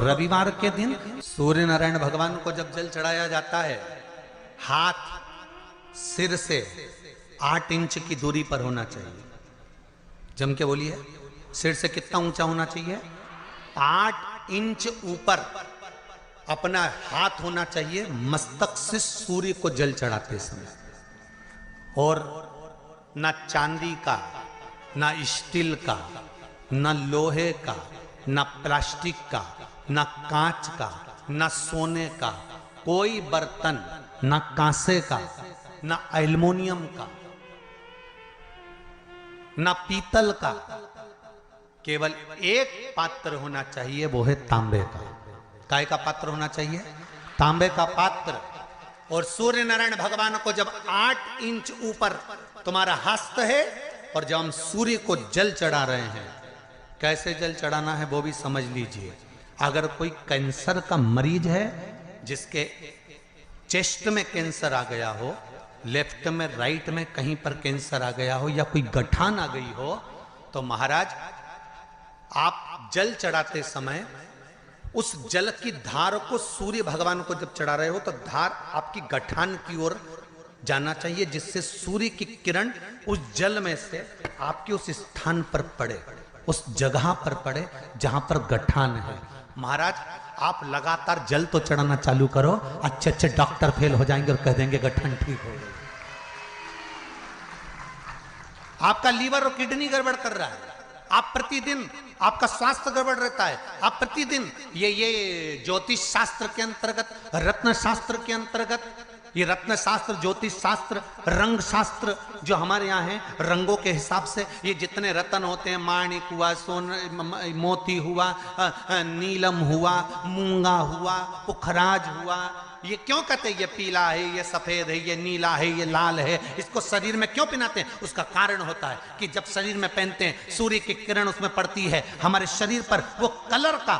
रविवार के दिन सूर्य नारायण भगवान को जब जल चढ़ाया जाता है, हाथ सिर से 8 इंच की दूरी पर होना चाहिए। जम के बोलिए, सिर से कितना ऊंचा होना चाहिए? 8 इंच ऊपर अपना हाथ होना चाहिए मस्तक से सूर्य को जल चढ़ाते समय। और ना चांदी का, ना स्टील का, ना लोहे का, ना प्लास्टिक का, ना कांच का, ना सोने का कोई बर्तन, ना कांसे का, ना एल्युमिनियम का, ना पीतल का, केवल एक पात्र होना चाहिए, वो है तांबे का। काय का पात्र होना चाहिए? तांबे का पात्र। और सूर्य नारायण भगवान को जब 8 इंच ऊपर तुम्हारा हस्त है और जब हम सूर्य को जल चढ़ा रहे हैं, कैसे जल चढ़ाना है वो भी समझ लीजिए। अगर कोई कैंसर का मरीज है, जिसके चेस्ट में कैंसर आ गया हो, लेफ्ट में, राइट में कहीं पर कैंसर आ गया हो, या कोई गठान आ गई हो, तो महाराज आप जल चढ़ाते समय उस जल की धार को सूर्य भगवान को जब चढ़ा रहे हो तो धार आपकी गठान की ओर जाना चाहिए, जिससे सूर्य की किरण उस जल में से आपके उस स्थान पर पड़े, उस जगह पर पड़े जहां पर गठान है। महाराज आप लगातार जल तो चढ़ाना चालू करो, अच्छे अच्छे डॉक्टर फेल हो जाएंगे और कह देंगे गठन ठीक हो गई। आपका लीवर और किडनी गड़बड़ कर रहा है, आप प्रतिदिन आपका स्वास्थ्य गड़बड़ रहता है, आप प्रतिदिन ये ज्योतिष शास्त्र के अंतर्गत, रत्न शास्त्र के अंतर्गत, ये रत्न शास्त्र, ज्योतिष शास्त्र, रंग शास्त्र जो हमारे यहाँ है, रंगों के हिसाब से ये जितने रत्न होते हैं, माणिक हुआ, सोन, मोती हुआ, नीलम हुआ, मूंगा हुआ, पुखराज हुआ, ये क्यों कहते हैं ये पीला है, ये सफेद है, ये नीला है, ये लाल है, इसको शरीर में क्यों पहनाते हैं? उसका कारण होता है कि जब शरीर में पहनते हैं, सूर्य की किरण उसमें पड़ती है, हमारे शरीर पर वो कलर का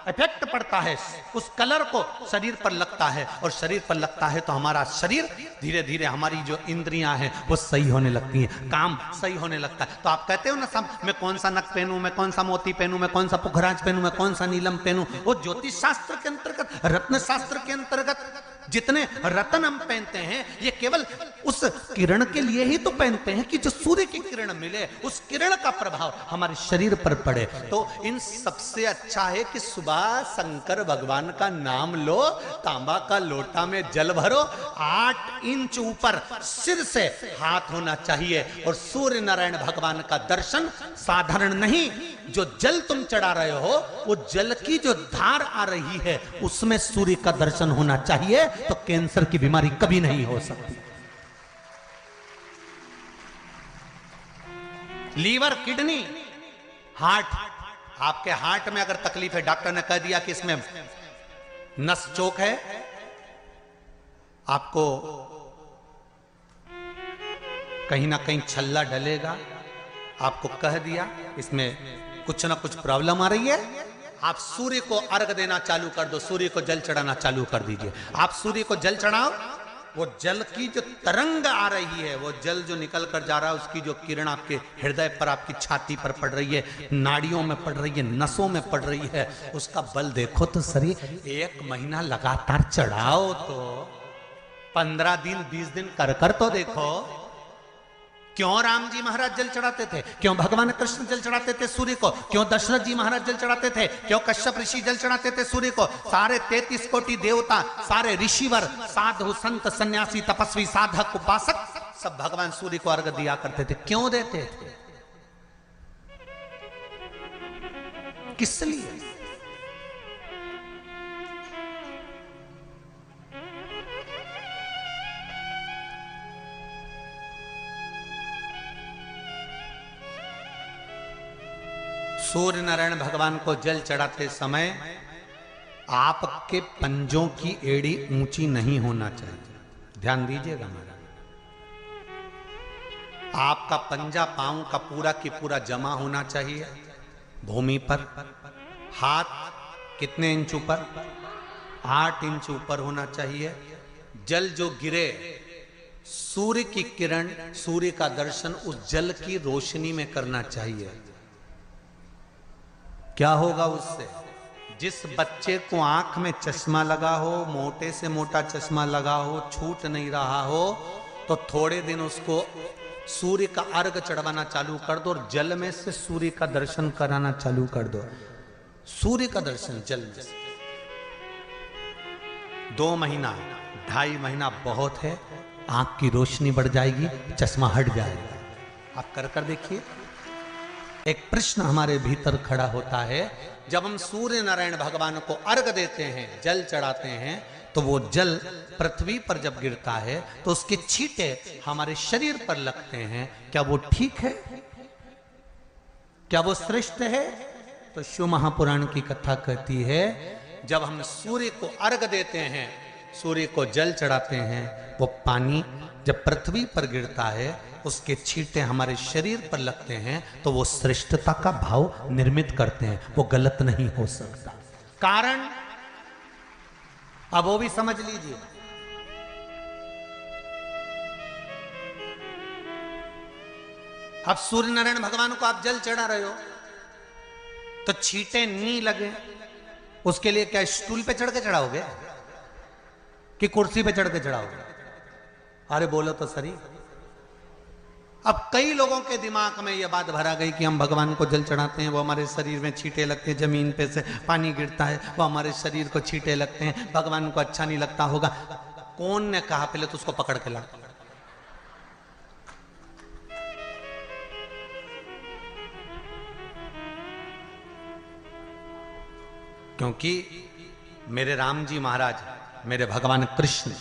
इफेक्ट पड़ता है, उस कलर को शरीर पर लगता है, और शरीर पर लगता है तो हमारा शरीर धीरे धीरे, हमारी जो इंद्रियां हैं वो सही होने लगती हैं, काम सही होने लगता है। तो आप कहते हो ना सब, मैं कौन सा नक पहनूं, मैं कौन सा मोती पहनूं, मैं कौन सा पुखराज पहनूं, मैं कौन सा नीलम पहनूं, वो ज्योतिष शास्त्र के अंतर्गत, रत्न शास्त्र के अंतर्गत जितने रत्न हम पहनते हैं, ये केवल उस किरण के लिए ही तो पहनते हैं कि जो सूर्य की किरण मिले, उस किरण का प्रभाव हमारे शरीर पर पड़े। तो इन सबसे अच्छा है कि सुबह शंकर भगवान का नाम लो, तांबा का लोटा में जल भरो, 8 इंच ऊपर सिर से हाथ होना चाहिए, और सूर्य नारायण भगवान का दर्शन साधारण नहीं, जो जल तुम चढ़ा रहे हो, वो जल की जो धार आ रही है उसमें सूर्य का दर्शन होना चाहिए, तो कैंसर की बीमारी कभी नहीं हो सकती। लीवर, किडनी, हार्ट, आपके हार्ट में अगर तकलीफ है, डॉक्टर ने कह दिया कि इसमें नस चोक है, आपको कहीं ना कहीं छल्ला डलेगा, आपको कह दिया इसमें कुछ ना कुछ प्रॉब्लम आ रही है, आप सूर्य को अर्घ देना चालू कर दो, सूर्य को जल चढ़ाना चालू कर दीजिए। आप सूर्य को जल चढ़ाओ, वो जल की जो तरंग आ रही है, वो जल जो निकल कर जा रहा है, उसकी जो किरण आपके हृदय पर, आपकी छाती पर पड़ रही है, नाड़ियों में पड़ रही है, नसों में पड़ रही है, उसका बल देखो तो सही। 1 महीना लगातार चढ़ाओ, तो 15 दिन 20 दिन कर तो देखो। क्यों राम जी महाराज जल चढ़ाते थे? क्यों भगवान कृष्ण जल चढ़ाते थे सूर्य को? क्यों दशरथ जी महाराज जल चढ़ाते थे? क्यों कश्यप ऋषि जल चढ़ाते थे सूर्य को? सारे 33 कोटि देवता, सारे ऋषिवर, साधु, संत, सन्यासी, तपस्वी, साधक, उपासक, सब भगवान सूर्य को अर्घ दिया करते थे। क्यों देते थे? किस लिए? सूर्य नारायण भगवान को जल चढ़ाते समय आपके पंजों की एड़ी ऊंची नहीं होना चाहिए, ध्यान दीजिएगा महाराज। आपका पंजा पांव का पूरा की पूरा जमा होना चाहिए भूमि पर। हाथ कितने इंच ऊपर? 8 इंच ऊपर होना चाहिए। जल जो गिरे, सूर्य की किरण, सूर्य का दर्शन उस जल की रोशनी में करना चाहिए। क्या होगा उससे? जिस बच्चे को आंख में चश्मा लगा हो, मोटे से मोटा चश्मा लगा हो, छूट नहीं रहा हो, तो थोड़े दिन उसको सूर्य का अर्घ चढ़वाना चालू कर दो और जल में से सूर्य का दर्शन कराना चालू कर दो। सूर्य का दर्शन जल में से 2 महीना 2.5 महीना बहुत है, आंख की रोशनी बढ़ जाएगी, चश्मा हट जाएगा। आप कर देखिए। एक प्रश्न हमारे भीतर खड़ा होता है, जब हम सूर्य नारायण भगवान को अर्घ देते हैं, जल चढ़ाते हैं, तो वो जल पृथ्वी पर जब गिरता है तो उसके छींटे हमारे शरीर पर लगते हैं। क्या वो ठीक है? क्या वो श्रेष्ठ है? तो शिव महापुराण की कथा कहती है, जब हम सूर्य को अर्घ देते हैं, सूर्य को जल चढ़ाते हैं, वो पानी जब पृथ्वी पर गिरता है, उसके छींटे हमारे शरीर पर लगते हैं, तो वो श्रेष्ठता का भाव निर्मित करते हैं, वो गलत नहीं हो सकता। कारण अब वो भी समझ लीजिए। अब सूर्य नारायण भगवान को आप जल चढ़ा रहे हो तो छींटे नहीं लगे, उसके लिए क्या स्टूल पे चढ़ के चढ़ाओगे कि कुर्सी पे चढ़ के चढ़ाओगे? अरे बोलो तो सही। अब कई लोगों के दिमाग में यह बात भरा गई कि हम भगवान को जल चढ़ाते हैं, वो हमारे शरीर में छींटे लगते हैं, जमीन पे से पानी गिरता है, वो हमारे शरीर को छींटे लगते हैं, भगवान को अच्छा नहीं लगता होगा। कौन ने कहा? पहले तो उसको पकड़ के ला। क्योंकि मेरे राम जी महाराज, मेरे भगवान कृष्ण,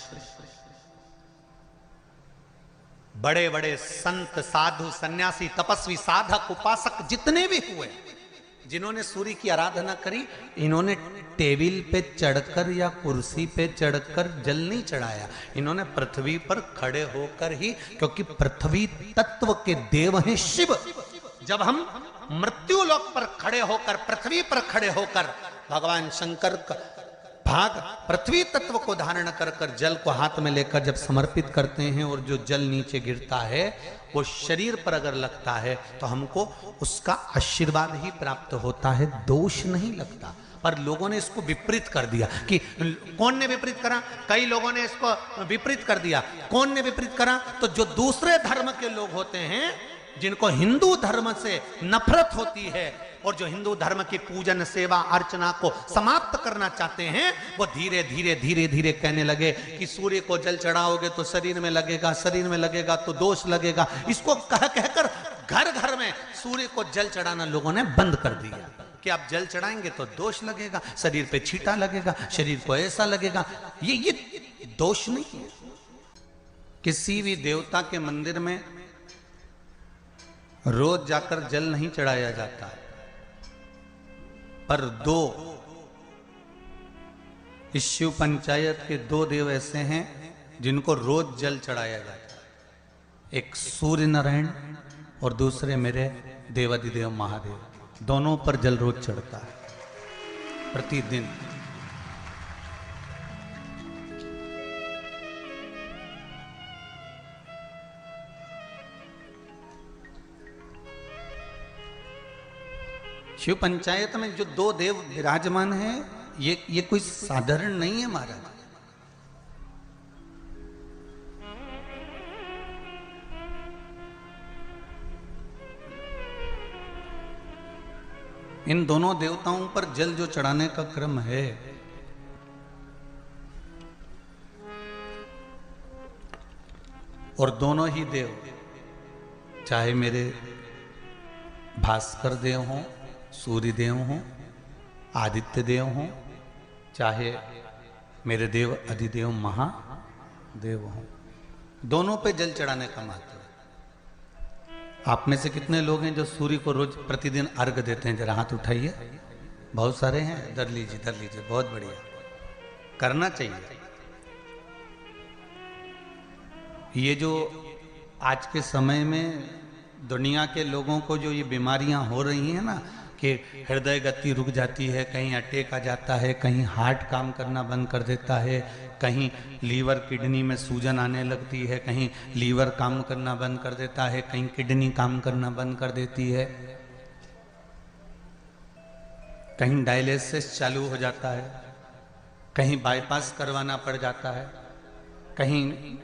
बड़े बड़े संत, साधु, सन्यासी, तपस्वी, साधक, उपासक जितने भी हुए, जिन्होंने सूर्य की आराधना करी, इन्होंने टेबल पे चढ़कर या कुर्सी पे चढ़कर जल नहीं चढ़ाया, इन्होंने पृथ्वी पर खड़े होकर ही, क्योंकि पृथ्वी तत्व के देव हैं शिव। जब हम मृत्यु लोक पर खड़े होकर, पृथ्वी पर खड़े होकर भगवान शंकर का भाग पृथ्वी तत्व को धारण कर कर जल को हाथ में लेकर जब समर्पित करते हैं, और जो जल नीचे गिरता है वो शरीर पर अगर लगता है तो हमको उसका आशीर्वाद ही प्राप्त होता है, दोष नहीं लगता। पर लोगों ने इसको विपरीत कर दिया। कि कौन ने विपरीत करा? कई लोगों ने इसको विपरीत कर दिया। कौन ने विपरीत करा? तो जो दूसरे धर्म के लोग होते हैं, जिनको हिंदू धर्म से नफरत होती है और जो हिंदू धर्म की पूजन, सेवा, अर्चना को समाप्त करना चाहते हैं, वो धीरे धीरे धीरे धीरे कहने लगे कि सूर्य को जल चढ़ाओगे तो शरीर में लगेगा, शरीर में लगेगा तो दोष लगेगा। इसको कह कहकर घर घर में सूर्य को जल चढ़ाना लोगों ने बंद कर दिया कि आप जल चढ़ाएंगे तो दोष लगेगा, शरीर पे छींटा लगेगा, शरीर को ऐसा लगेगा। ये दोष नहीं है। किसी भी देवता के मंदिर में रोज जाकर जल नहीं चढ़ाया जाता, पर इस शिव पंचायत के 2 देव ऐसे हैं जिनको रोज जल चढ़ाया जाता है। एक सूर्य नारायण और दूसरे मेरे देवाधिदेव महादेव, दोनों पर जल रोज चढ़ता है प्रतिदिन। शिव पंचायत में जो 2 देव विराजमान हैं, ये कोई साधारण नहीं है महाराज। इन दोनों देवताओं पर जल जो चढ़ाने का क्रम है, और दोनों ही देव, चाहे मेरे भास्कर देव हों, सूर्य देव हों, आदित्य देव हों, चाहे मेरे देव अधिदेव महादेव हों, दोनों पे जल चढ़ाने का महत्व है। आप में से कितने लोग हैं जो सूर्य को रोज प्रतिदिन अर्घ देते हैं? जरा हाथ उठाइए। बहुत सारे हैं। धर लीजिए, धर लीजिए, बहुत बढ़िया, करना चाहिए। ये जो आज के समय में दुनिया के लोगों को जो ये बीमारियां हो रही हैं ना, कि हृदय गति रुक जाती है, कहीं अटैक आ जाता है, कहीं हार्ट काम करना बंद कर देता है, कहीं लीवर किडनी में सूजन आने लगती है, कहीं लीवर काम करना बंद कर देता है, कहीं किडनी काम करना बंद कर देती है। कहीं डायलिसिस चालू हो जाता है, कहीं बाईपास करवाना पड़ जाता है, कहीं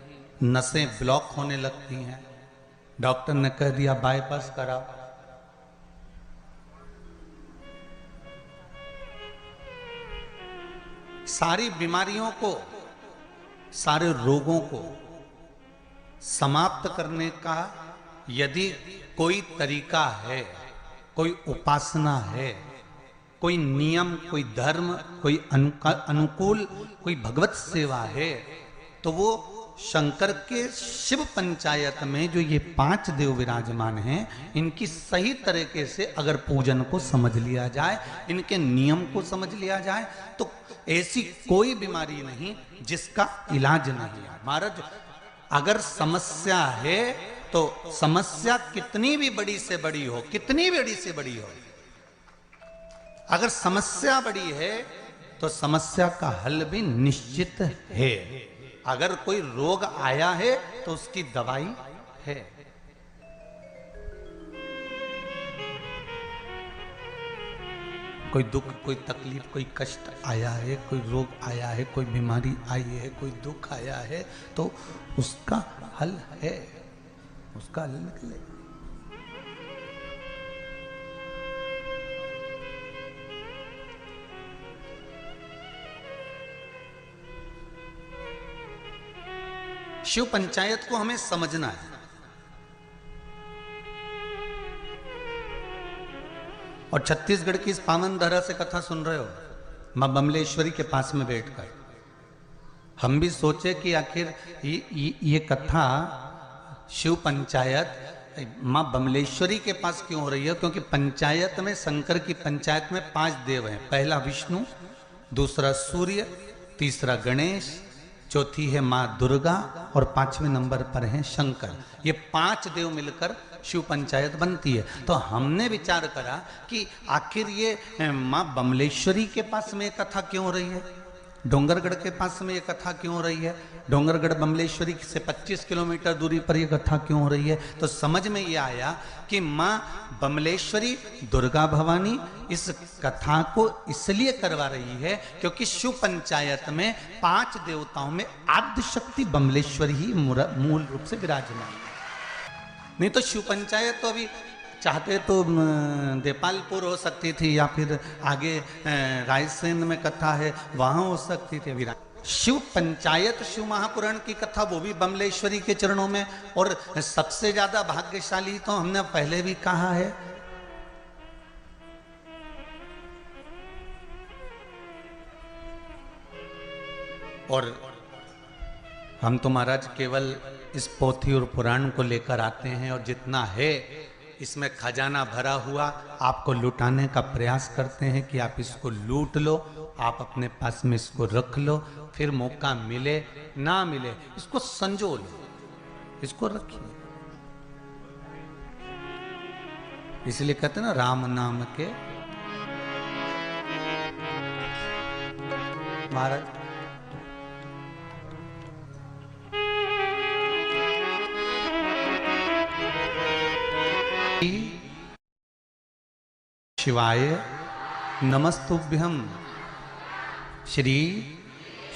नसें ब्लॉक होने लगती हैं, डॉक्टर ने कह दिया बाईपास कराओ। सारी बीमारियों को, सारे रोगों को समाप्त करने का यदि कोई तरीका है, कोई उपासना है, कोई नियम, कोई धर्म, कोई अनुकूल, कोई भगवत सेवा है, तो वो शंकर के शिव पंचायत में जो ये 5 देव विराजमान हैं, इनकी सही तरीके से अगर पूजन को समझ लिया जाए, इनके नियम को समझ लिया जाए, तो ऐसी कोई बीमारी नहीं जिसका इलाज नहीं है। महाराज, अगर समस्या है तो समस्या कितनी भी बड़ी से बड़ी हो, कितनी बड़ी से बड़ी हो, अगर समस्या बड़ी है तो समस्या का हल भी निश्चित है। अगर कोई रोग आया है तो उसकी दवाई है। कोई दुख, कोई तकलीफ, कोई कष्ट आया है, कोई रोग आया है, कोई बीमारी आई है, कोई दुख आया है, तो उसका हल है, उसका हल निकले। शिव पंचायत को हमें समझना है। और छत्तीसगढ़ की इस पावन धरा से कथा सुन रहे हो, मां बमलेश्वरी के पास में बैठकर। हम भी सोचे कि आखिर ये कथा शिव पंचायत मां बमलेश्वरी के पास क्यों हो रही है, क्योंकि पंचायत में, शंकर की पंचायत में 5 देव हैं। पहला विष्णु, दूसरा सूर्य, तीसरा गणेश, चौथी है मां दुर्गा और 5वें नंबर पर है शंकर। ये 5 देव मिलकर शिव पंचायत बनती है। तो हमने विचार करा कि आखिर ये मां बमलेश्वरी के पास में कथा क्यों हो रही है, डोंगरगढ़ के पास में ये कथा क्यों हो रही है, डोंगरगढ़ बमलेश्वरी से 25 किलोमीटर दूरी पर ये कथा क्यों हो रही है। तो समझ में ये आया कि मां बमलेश्वरी दुर्गा भवानी इस कथा को इसलिए करवा रही है क्योंकि शिव पंचायत में 5 देवताओं में आद्य शक्ति बमलेश्वरी ही मूल रूप से विराजमान है। नहीं तो शिव पंचायत तो अभी चाहते तो देपालपुर हो सकती थी, या फिर आगे रायसेन में कथा है वहां हो सकती थी। अभी शिव पंचायत, शिव महापुराण की कथा वो भी बमलेश्वरी के चरणों में। और सबसे ज्यादा भाग्यशाली तो हमने पहले भी कहा है, और हम तो महाराज केवल इस पोथी और पुराण को लेकर आते हैं, और जितना है इसमें खजाना भरा हुआ आपको लुटाने का प्रयास करते हैं कि आप इसको लूट लो, आप अपने पास में इसको रख लो, फिर मौका मिले ना मिले इसको संजो लो, इसको रखिए। इसलिए कहते हैं ना, राम नाम के महाराज शिवाय नमस्तुभ्यं, श्री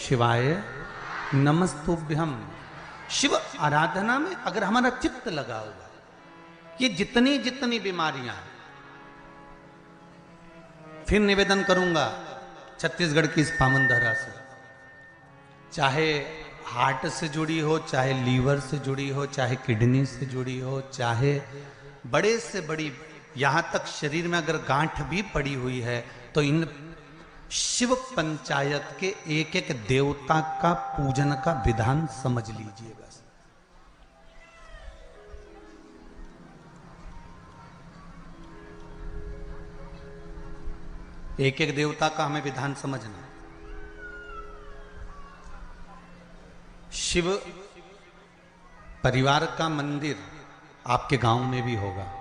शिवाय नमस्तुभ्यं। शिव आराधना में अगर हमारा चित्त लगा हुआ, ये जितनी जितनी बीमारियां हैं, फिर निवेदन करूंगा छत्तीसगढ़ की इस पावन धरा से, चाहे हार्ट से जुड़ी हो, चाहे लीवर से जुड़ी हो, चाहे किडनी से जुड़ी हो, चाहे बड़े से बड़ी, यहां तक शरीर में अगर गांठ भी पड़ी हुई है, तो इन शिव पंचायत के एक एक देवता का पूजन का विधान समझ लीजिए बस। एक एक देवता का हमें विधान समझना। शिव परिवार का मंदिर आपके गांव में भी होगा,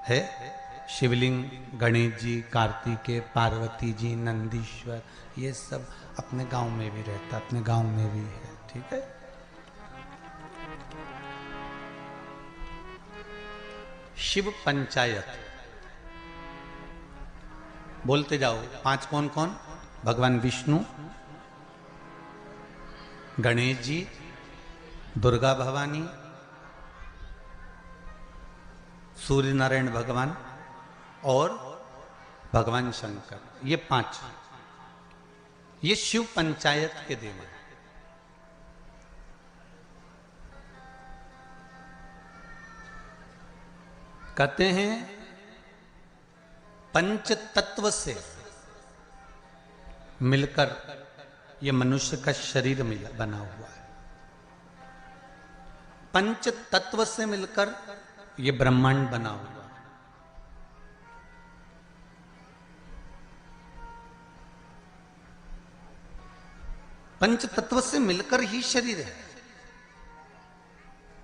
है शिवलिंग, गणेश जी, कार्तिकेय, पार्वती जी, नंदीश्वर, ये सब अपने गांव में भी रहता, अपने गांव में भी है, ठीक है। शिव पंचायत बोलते जाओ। 5 कौन कौन? भगवान विष्णु, गणेश जी, दुर्गा भवानी, सूर्य नारायण भगवान और भगवान शंकर। ये 5, ये शिव पंचायत के देव हैं। कहते हैं पंच तत्व से मिलकर ये मनुष्य का शरीर बना हुआ है। पंच तत्व से मिलकर ये ब्रह्मांड बना हुआ है। पंच तत्व से मिलकर ही शरीर है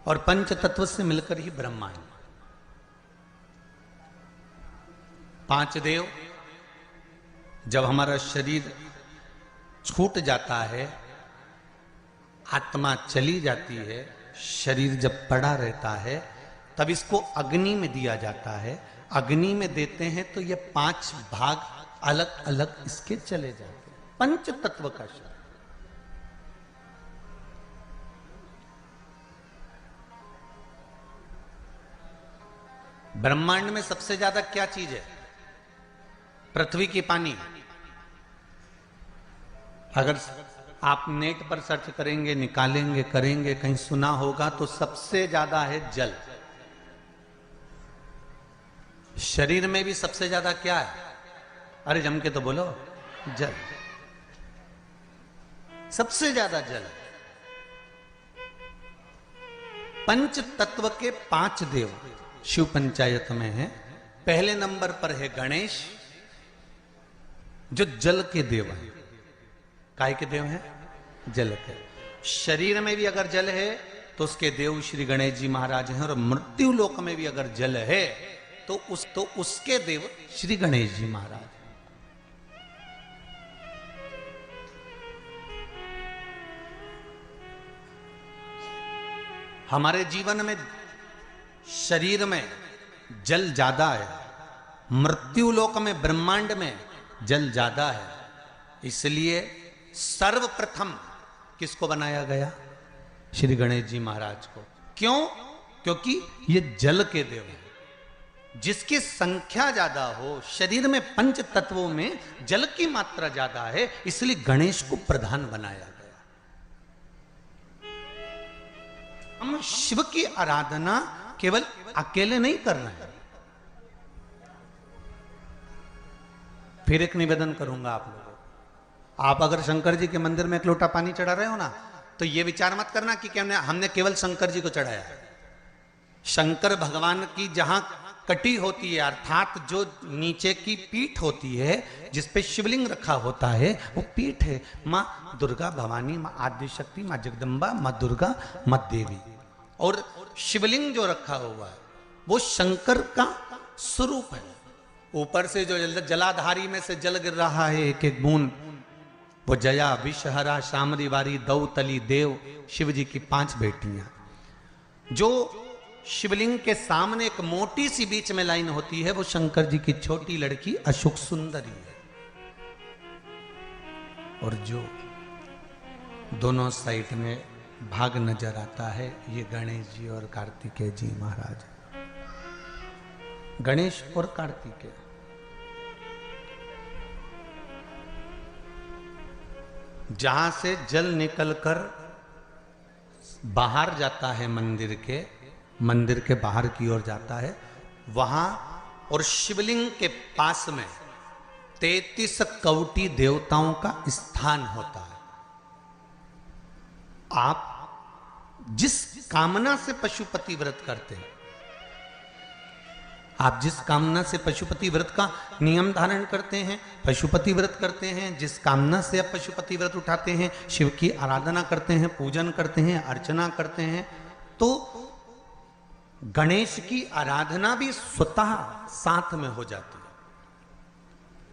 और पंच तत्व से मिलकर ही ब्रह्मांड। 5 देव, जब हमारा शरीर छूट जाता है, आत्मा चली जाती है, शरीर जब पड़ा रहता है, तब इसको अग्नि में दिया जाता है। अग्नि में देते हैं तो ये 5 भाग अलग अलग इसके चले जाते हैं। पंच तत्व का शरीर। ब्रह्मांड में सबसे ज्यादा क्या चीज है? पृथ्वी की पानी। अगर आप नेट पर सर्च करेंगे, निकालेंगे, करेंगे, कहीं सुना होगा तो सबसे ज्यादा है जल। शरीर में भी सबसे ज्यादा क्या है? अरे जम के तो बोलो, जल। सबसे ज्यादा जल। पंच तत्व के 5 देव शिव पंचायत में है। पहले नंबर पर है गणेश, जो जल के देव हैं। काय के देव हैं? जल के। शरीर में भी अगर जल है तो उसके देव श्री गणेश जी महाराज हैं, और मृत्यु लोक में भी अगर जल है तो उसके देव श्री गणेश जी महाराज। हमारे जीवन में शरीर में जल ज्यादा है, मृत्यु लोक में ब्रह्मांड में जल ज्यादा है। इसलिए सर्वप्रथम किसको बनाया गया? श्री गणेश जी महाराज को। क्यों? क्योंकि ये जल के देव हैं। जिसकी संख्या ज्यादा हो, शरीर में पंच तत्वों में जल की मात्रा ज्यादा है, इसलिए गणेश को प्रधान बनाया गया। हम शिव की आराधना केवल अकेले नहीं कर रहे हैं। फिर एक निवेदन करूंगा आप लोगों को। आप अगर शंकर जी के मंदिर में एक लोटा पानी चढ़ा रहे हो ना, तो ये विचार मत करना कि हमने केवल शंकर जी को चढ़ाया है। शंकर भगवान की जहां कटी होती है, अर्थात जो नीचे की पीठ होती है जिस पे शिवलिंग रखा होता है, वो पीठ है माँ दुर्गा भवानी, माँ आदिशक्ति, माँ जगदम्बा, माँ दुर्गा, माँ देवी। और शिवलिंग जो रखा हुआ है वो शंकर का स्वरूप है। ऊपर से जो जलाधारी में से जल गिर रहा है, एक एक बूंद, वो जया, विषहरा, शामरी वारी, दौतली, देव, शिव जी की 5 बेटियां। जो शिवलिंग के सामने एक मोटी सी बीच में लाइन होती है, वो शंकर जी की छोटी लड़की अशोक सुंदरी है। और जो दोनों साइड में भाग नजर आता है, ये गणेश जी और कार्तिकेय जी महाराज। गणेश और कार्तिकेय जहां से जल निकलकर बाहर जाता है मंदिर के बाहर की ओर जाता है, वहां और शिवलिंग के पास में 33 कवटी देवताओं का स्थान होता है। आप जिस कामना से पशुपति व्रत करते हैं, आप जिस कामना से पशुपति व्रत का नियम धारण करते हैं, पशुपति व्रत करते हैं, जिस कामना से आप पशुपति व्रत उठाते हैं, शिव की आराधना करते हैं, पूजन करते हैं, अर्चना करते हैं, तो गणेश की आराधना भी स्वतः साथ में हो जाती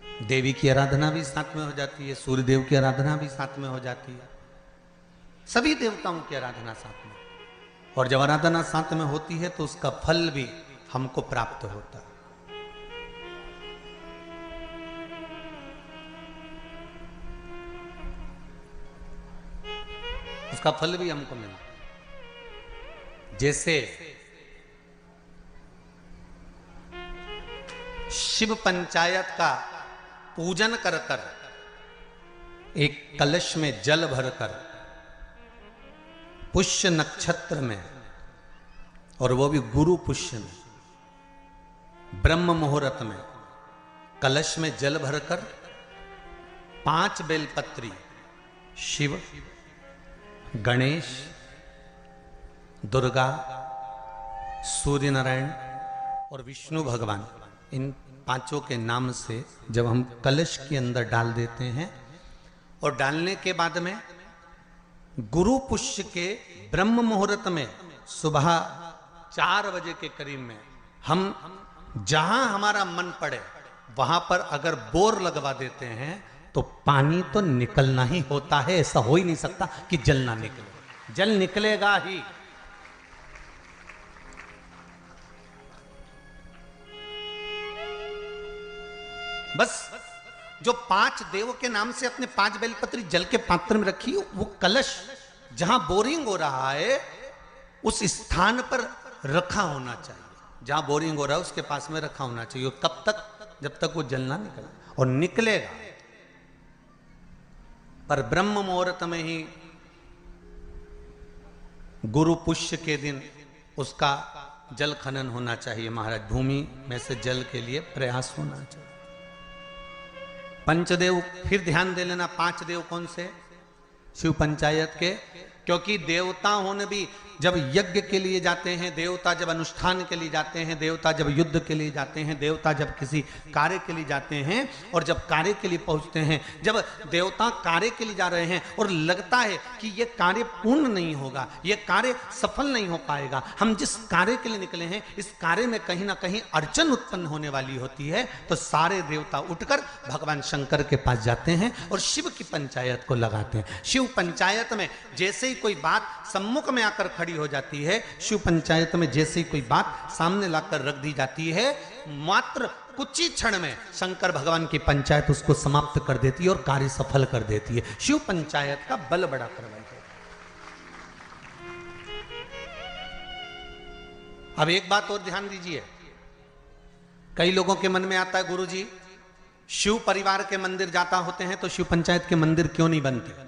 है। देवी की आराधना भी साथ में हो जाती है, सूर्य देव की आराधना भी साथ में हो जाती है, सभी देवताओं की आराधना साथ में। और जब आराधना साथ में होती है तो उसका फल भी हमको प्राप्त होता है। उसका फल भी हमको मिलता। जैसे शिव पंचायत का पूजन कर कर एक कलश में जल भरकर पुष्य नक्षत्र में, और वो भी गुरु पुष्य में, ब्रह्म मुहूर्त में कलश में जल भरकर 5 बेलपत्री शिव, गणेश, दुर्गा, सूर्य नारायण और विष्णु भगवान, इन 5 के नाम से जब हम कलश के अंदर डाल देते हैं, और डालने के बाद में गुरु पुष्य के ब्रह्म मुहूर्त में सुबह 4 बजे के करीब में हम जहां हमारा मन पड़े वहां पर अगर बोर लगवा देते हैं तो पानी तो निकलना ही होता है। ऐसा हो ही नहीं सकता कि जल ना निकले, जल निकलेगा ही। बस जो 5 देव के नाम से अपने 5 बेलपत्री जल के पात्र में रखी, वो कलश जहां बोरिंग हो रहा है उस स्थान पर रखा होना चाहिए। जहां बोरिंग हो रहा है उसके पास में रखा होना चाहिए। कब तक? जब तक वो जल ना निकले, और निकलेगा। पर ब्रह्म मुहूर्त में ही गुरु पुष्य के दिन उसका जल खनन होना चाहिए महाराज। भूमि में से जल के लिए प्रयास होना चाहिए। पंचदेव फिर ध्यान दे लेना। 5 देव कौन से? शिव पंचायत के। क्योंकि देवता होने भी जब यज्ञ के लिए जाते हैं, देवता जब अनुष्ठान के लिए जाते हैं, देवता जब युद्ध के लिए जाते हैं, देवता जब किसी कार्य के लिए जाते हैं, और जब कार्य के लिए पहुंचते हैं, जब देवता कार्य के लिए जा रहे हैं और लगता है कि यह कार्य पूर्ण नहीं होगा, यह कार्य सफल नहीं हो पाएगा, हम जिस कार्य के लिए निकले हैं इस कार्य में कहीं ना कहीं अड़चन उत्पन्न होने वाली होती है, तो सारे देवता उठकर भगवान शंकर के पास जाते हैं और शिव की पंचायत को लगाते हैं। शिव पंचायत में जैसे ही कोई बात सम्मुख में आकर खड़ी हो जाती है, शिव पंचायत में जैसे ही कोई बात सामने लाकर रख दी जाती है, मात्र कुछ ही क्षण में शंकर भगवान की पंचायत उसको समाप्त कर देती है और कार्य सफल कर देती है। शिव पंचायत का बल बड़ा प्रबल है। अब एक बात और ध्यान दीजिए। कई लोगों के मन में आता है, गुरुजी शिव परिवार के मंदिर जाता होते हैं तो शिव पंचायत के मंदिर क्यों नहीं बनते?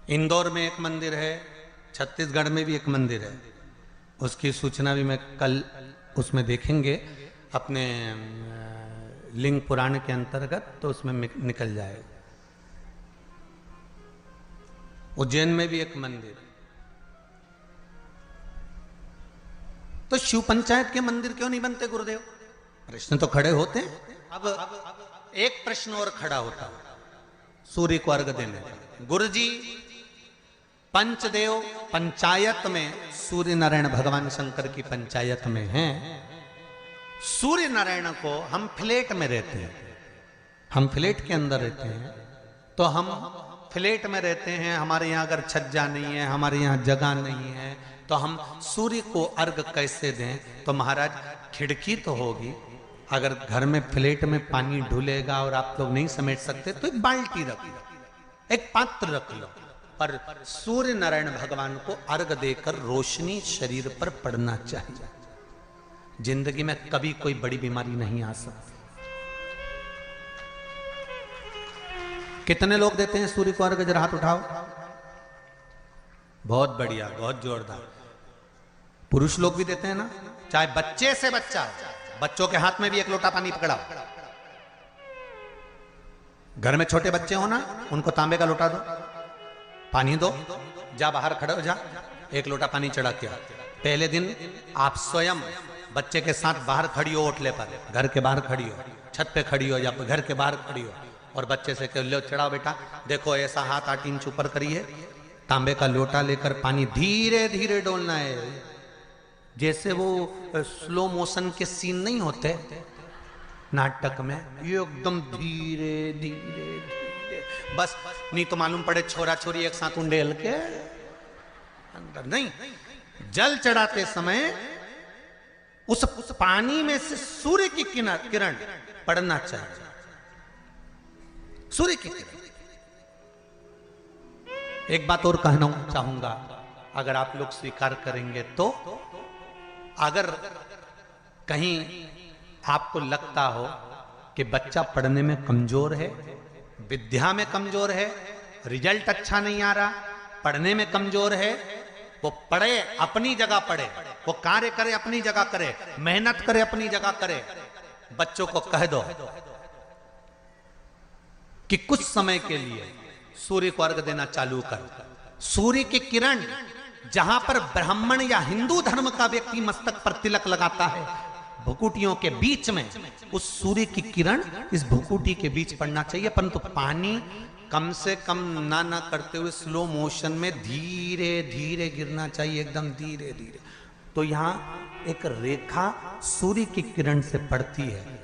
इंदौर में एक मंदिर है, छत्तीसगढ़ में भी एक मंदिर है, उसकी सूचना भी मैं कल उसमें देखेंगे अपने लिंग पुराण के अंतर्गत, तो उसमें निकल जाएगा। उज्जैन में भी एक मंदिर। तो शिव पंचायत के मंदिर क्यों नहीं बनते गुरुदेव? प्रश्न तो खड़े होते हैं। अब एक प्रश्न और खड़ा होता है सूर्य को अर्घ देने का। गुरुजी पंचदेव पंचायत में सूर्य नारायण भगवान शंकर की पंचायत में हैं। सूर्य नारायण को हम फ्लैट में रहते हैं, हम फ्लैट के अंदर रहते हैं, तो हम फ्लैट में रहते हैं, हमारे यहाँ अगर छज्जा नहीं है, हमारे यहाँ जगह नहीं है, तो हम सूर्य को अर्घ कैसे दें? तो महाराज खिड़की तो होगी, अगर घर में फ्लैट में पानी ढुलेगा और आप लोग नहीं समेट सकते तो एक बाल्टी रख लो, एक पात्र रख लो, पर सूर्य नारायण भगवान को अर्घ देकर रोशनी शरीर पर पड़ना चाहिए। जिंदगी में कभी कोई बड़ी बीमारी नहीं आ सकती। कितने लोग देते हैं सूर्य को अर्घ? जरा हाथ उठाओ। बहुत बढ़िया, बहुत जोरदार। पुरुष लोग भी देते हैं ना, चाहे बच्चे से बच्चा, बच्चों के हाथ में भी एक लोटा पानी पकड़ाओ। घर में छोटे बच्चे हो ना, उनको तांबे का लोटा दो, पानी दो, जा बाहर खड़े हो जा, एक लोटा पानी चढ़ा के। पहले दिन आप स्वयं बच्चे के साथ बाहर खड़ी हो, ओटले पर, घर के बाहर खड़ी हो, छत पे खड़ी हो या घर के बाहर खड़ी हो, और बच्चे से कह लो चढ़ाओ बेटा, देखो ऐसा हाथ 8 इंच ऊपर करिए, तांबे का लोटा लेकर पानी धीरे धीरे डोलना है। जैसे वो स्लो मोशन के सीन नहीं होते नाटक में, ये एकदम धीरे धीरे धीरे, बस नहीं तो मालूम पड़े छोरा छोरी एक साथ उंडेल के अंदर। नहीं, जल चढ़ाते समय उस पानी में से सूर्य की किरण पड़ना चाहिए, सूर्य की किरण। एक बात और कहना चाहूंगा, अगर आप लोग स्वीकार करेंगे तो, अगर कहीं आपको लगता हो कि बच्चा पढ़ने में कमजोर है, विद्या में कमजोर है, रिजल्ट अच्छा नहीं आ रहा, पढ़ने में कमजोर है, वो पढ़े, अपनी जगह पढ़े, वो कार्य करे अपनी जगह करे, मेहनत करे अपनी जगह करे। बच्चों को कह दो कि कुछ समय के लिए सूर्य को अर्घ देना चालू कर। सूर्य की किरण जहां पर ब्राह्मण या हिंदू धर्म का व्यक्ति मस्तक पर तिलक लगाता है, भुकुटियों के बीच में उस सूर्य की किरण इस भुकुटी के बीच पड़ना चाहिए, परंतु पानी कम से कम ना करते हुए स्लो मोशन में धीरे धीरे गिरना चाहिए, एकदम धीरे धीरे। तो यहां एक रेखा सूर्य की किरण से पड़ती है।